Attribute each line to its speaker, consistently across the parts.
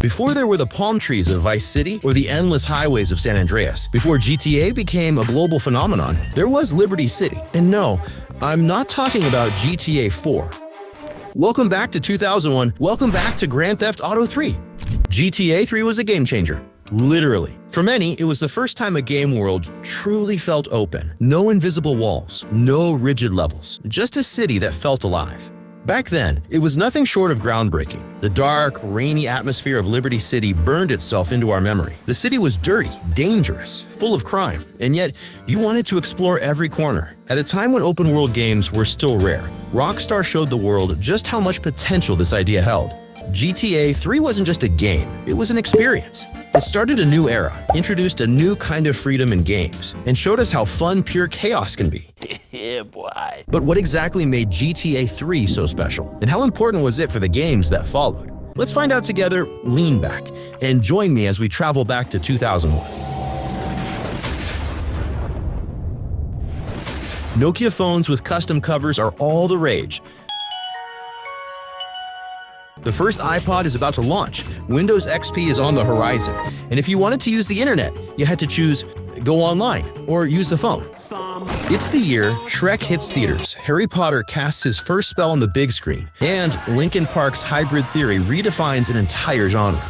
Speaker 1: Before there were the palm trees of Vice City or the endless highways of San Andreas, before GTA became a global phenomenon, there was Liberty City. And no, I'm not talking about GTA 4. Welcome back to 2001. Welcome back to Grand Theft Auto 3. GTA 3 was a game changer. Literally. For many, it was the first time a game world truly felt open. No invisible walls, no rigid levels, just a city that felt alive. Back then, it was nothing short of groundbreaking. The dark, rainy atmosphere of Liberty City burned itself into our memory. The city was dirty, dangerous, full of crime, and yet you wanted to explore every corner. At a time when open-world games were still rare, Rockstar showed the world just how much potential this idea held. GTA 3 wasn't just a game, it was an experience. It started a new era, introduced a new kind of freedom in games, and showed us how fun pure chaos can be.
Speaker 2: Yeah, boy.
Speaker 1: But what exactly made GTA 3 so special? And how important was it for the games that followed? Let's find out together. Lean back and join me as we travel back to 2001. Nokia phones with custom covers are all the rage. The first iPod is about to launch. Windows XP is on the horizon. And if you wanted to use the internet, you had to choose go online or use the phone. It's the year Shrek hits theaters, Harry Potter casts his first spell on the big screen, and Linkin Park's hybrid theory redefines an entire genre.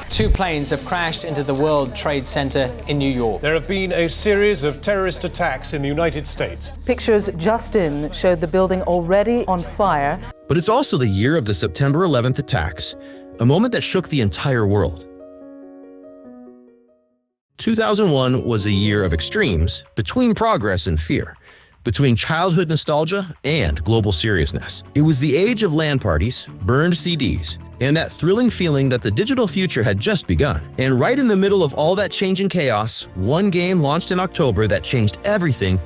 Speaker 3: Two planes have crashed into the World Trade Center in New York.
Speaker 4: There have been a series of terrorist attacks in the United States.
Speaker 5: Pictures just in showed the building already on fire.
Speaker 1: But it's also the year of the September 11th attacks, a moment that shook the entire world. 2001 was a year of extremes, between progress and fear, between childhood nostalgia and global seriousness. It was the age of LAN parties, burned CDs, and that thrilling feeling that the digital future had just begun. And right in the middle of all that change and chaos, one game launched in October that changed everything: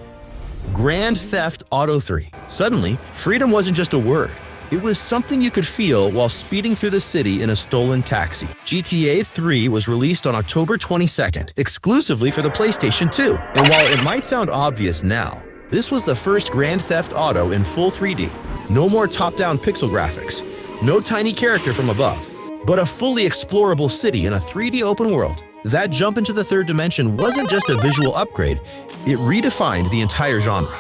Speaker 1: Grand Theft Auto 3. Suddenly, freedom wasn't just a word. It was something you could feel while speeding through the city in a stolen taxi. GTA 3 was released on October 22nd, exclusively for the PlayStation 2. And while it might sound obvious now, this was the first Grand Theft Auto in full 3D. No more top-down pixel graphics, no tiny character from above, but a fully explorable city in a 3D open world. That jump into the third dimension wasn't just a visual upgrade, it redefined the entire genre.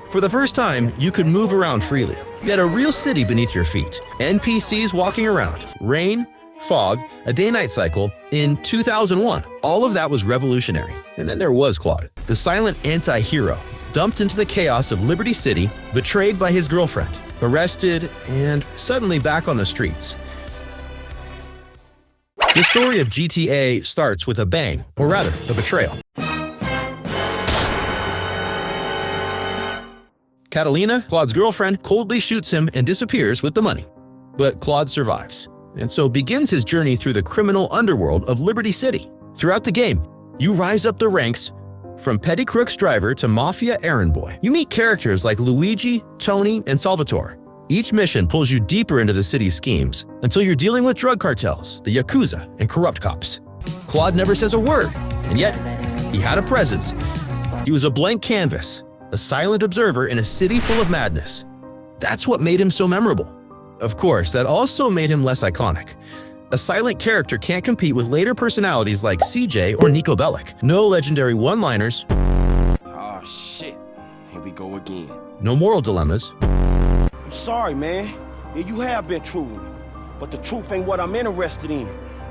Speaker 1: For the first time, you could move around freely. You had a real city beneath your feet, NPCs walking around, rain, fog, a day-night cycle. In 2001, all of that was revolutionary. And then there was Claude, the silent anti-hero, dumped into the chaos of Liberty City, betrayed by his girlfriend, arrested, and suddenly back on the streets. The story of GTA starts with a bang, or rather, a betrayal. Catalina, Claude's girlfriend, coldly shoots him and disappears with the money. But Claude survives, and so begins his journey through the criminal underworld of Liberty City. Throughout the game, you rise up the ranks from petty crooks driver to mafia errand boy. You meet characters like Luigi, Tony, and Salvatore. Each mission pulls you deeper into the city's schemes until you're dealing with drug cartels, the Yakuza, and corrupt cops. Claude never says a word, and yet he had a presence. He was a blank canvas, a silent observer in a city full of madness. That's what made him so memorable. Of course, that also made him less iconic. A silent character can't compete with later personalities like CJ or Nico Bellic. No legendary one-liners.
Speaker 2: Oh, shit. Here we go again.
Speaker 1: No moral dilemmas.
Speaker 2: I'm sorry, man. Yeah, you have been true with me. But the truth ain't what I'm interested in.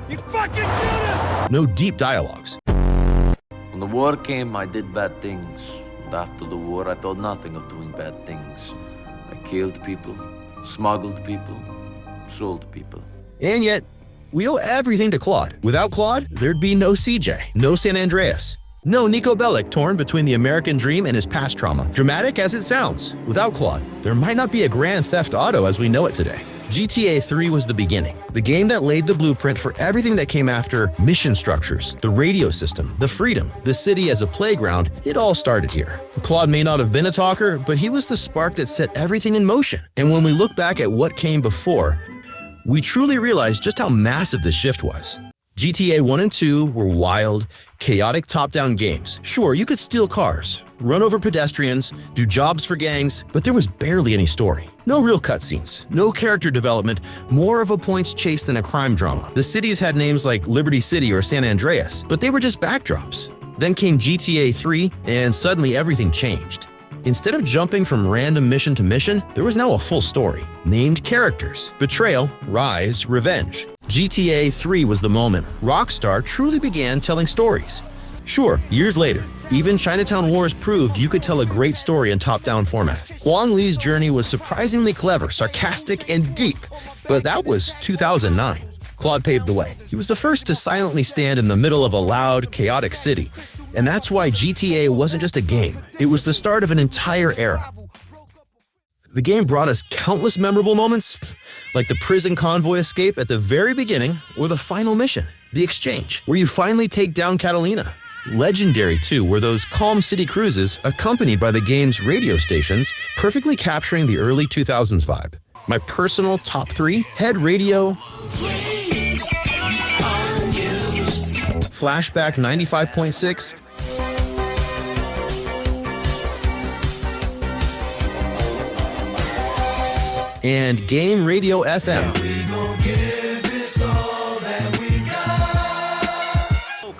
Speaker 2: You fucking did it!
Speaker 1: No deep dialogues.
Speaker 6: When the war came, I did bad things. And after the war, I thought nothing of doing bad things. I killed people, smuggled people, sold people.
Speaker 1: And yet, we owe everything to Claude. Without Claude, there'd be no CJ, no San Andreas, no Nico Bellic torn between the American dream and his past trauma. Dramatic as it sounds, without Claude, there might not be a Grand Theft Auto as we know it today. GTA 3 was the beginning, the game that laid the blueprint for everything that came after: mission structures, the radio system, the freedom, the city as a playground. It all started here. Claude may not have been a talker, but he was the spark that set everything in motion. And when we look back at what came before, we truly realize just how massive this shift was. GTA 1 and 2 were wild, chaotic top-down games. Sure, you could steal cars, run over pedestrians, do jobs for gangs, but there was barely any story. No real cutscenes, no character development, more of a points chase than a crime drama. The cities had names like Liberty City or San Andreas, but they were just backdrops. Then came GTA 3, and suddenly everything changed. Instead of jumping from random mission to mission, there was now a full story. Named characters: betrayal, rise, revenge. GTA 3 was the moment Rockstar truly began telling stories. Sure, years later, even Chinatown Wars proved you could tell a great story in top-down format. Huang Li's journey was surprisingly clever, sarcastic, and deep, but that was 2009. Claude paved the way. He was the first to silently stand in the middle of a loud, chaotic city. And that's why GTA wasn't just a game, it was the start of an entire era. The game brought us countless memorable moments, like the prison convoy escape at the very beginning or the final mission, the exchange, where you finally take down Catalina. Legendary, too, were those calm city cruises accompanied by the game's radio stations, perfectly capturing the early 2000s vibe. My personal top 3: Head Radio, Flashback 95.6, and Game Radio FM.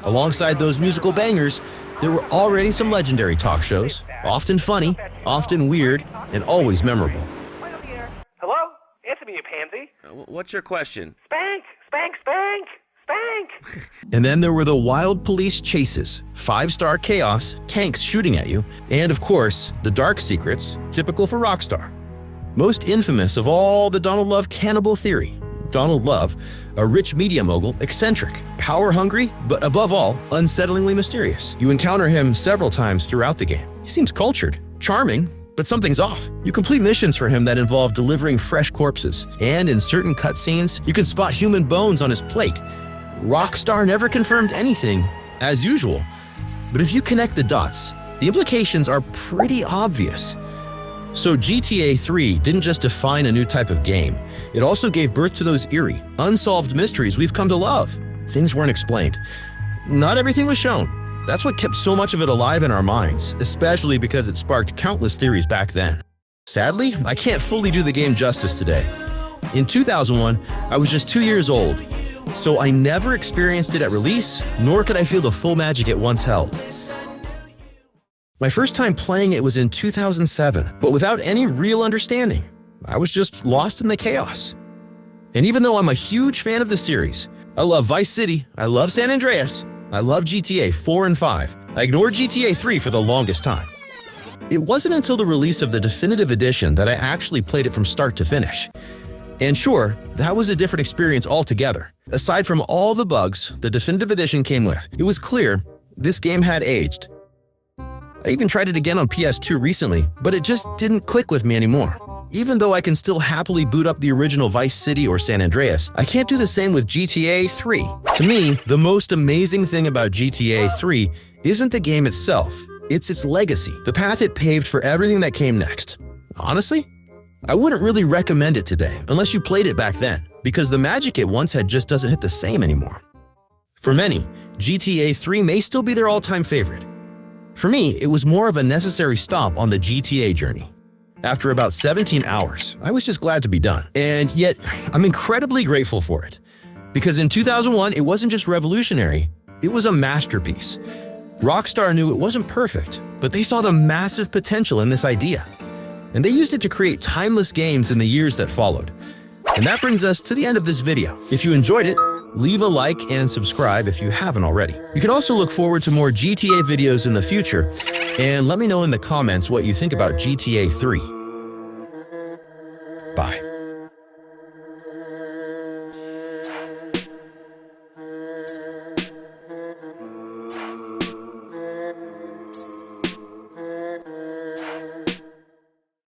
Speaker 1: Alongside those musical bangers, there were already some legendary talk shows, often funny, often weird, and always memorable.
Speaker 7: Hello? Answer me, you pansy.
Speaker 2: What's your question?
Speaker 7: Spank! Spank! Spank! Spank!
Speaker 1: And then there were the wild police chases, 5-star chaos, tanks shooting at you, and of course, the dark secrets, typical for Rockstar. Most infamous of all, the Donald Love cannibal theory. Donald Love, a rich media mogul, eccentric, power-hungry, but above all, unsettlingly mysterious. You encounter him several times throughout the game. He seems cultured, charming, but something's off. You complete missions for him that involve delivering fresh corpses, and in certain cutscenes, you can spot human bones on his plate. Rockstar never confirmed anything, as usual, but if you connect the dots, the implications are pretty obvious. So GTA 3 didn't just define a new type of game, it also gave birth to those eerie, unsolved mysteries we've come to love. Things weren't explained. Not everything was shown. That's what kept so much of it alive in our minds, especially because it sparked countless theories back then. Sadly, I can't fully do the game justice today. In 2001, I was just 2 years old, so I never experienced it at release, nor could I feel the full magic it once held. My first time playing it was in 2007, but without any real understanding. I was just lost in the chaos. And even though I'm a huge fan of the series, I love Vice City, I love San Andreas, I love GTA 4 and 5, I ignored GTA 3 for the longest time. It wasn't until the release of the Definitive Edition that I actually played it from start to finish. And sure, that was a different experience altogether. Aside from all the bugs the Definitive Edition came with, it was clear this game had aged. I even tried it again on PS2 recently, but it just didn't click with me anymore. Even though I can still happily boot up the original Vice City or San Andreas, I can't do the same with GTA 3. To me, the most amazing thing about GTA 3 isn't the game itself, it's its legacy, the path it paved for everything that came next. Honestly, I wouldn't really recommend it today unless you played it back then, because the magic it once had just doesn't hit the same anymore. For many, GTA 3 may still be their all-time favorite. For me, it was more of a necessary stop on the GTA journey. After about 17 hours, I was just glad to be done. And yet, I'm incredibly grateful for it. Because in 2001, it wasn't just revolutionary, it was a masterpiece. Rockstar knew it wasn't perfect, but they saw the massive potential in this idea. And they used it to create timeless games in the years that followed. And that brings us to the end of this video. If you enjoyed it, leave a like and subscribe if you haven't already. You can also look forward to more GTA videos in the future, and let me know in the comments what you think about GTA 3. Bye.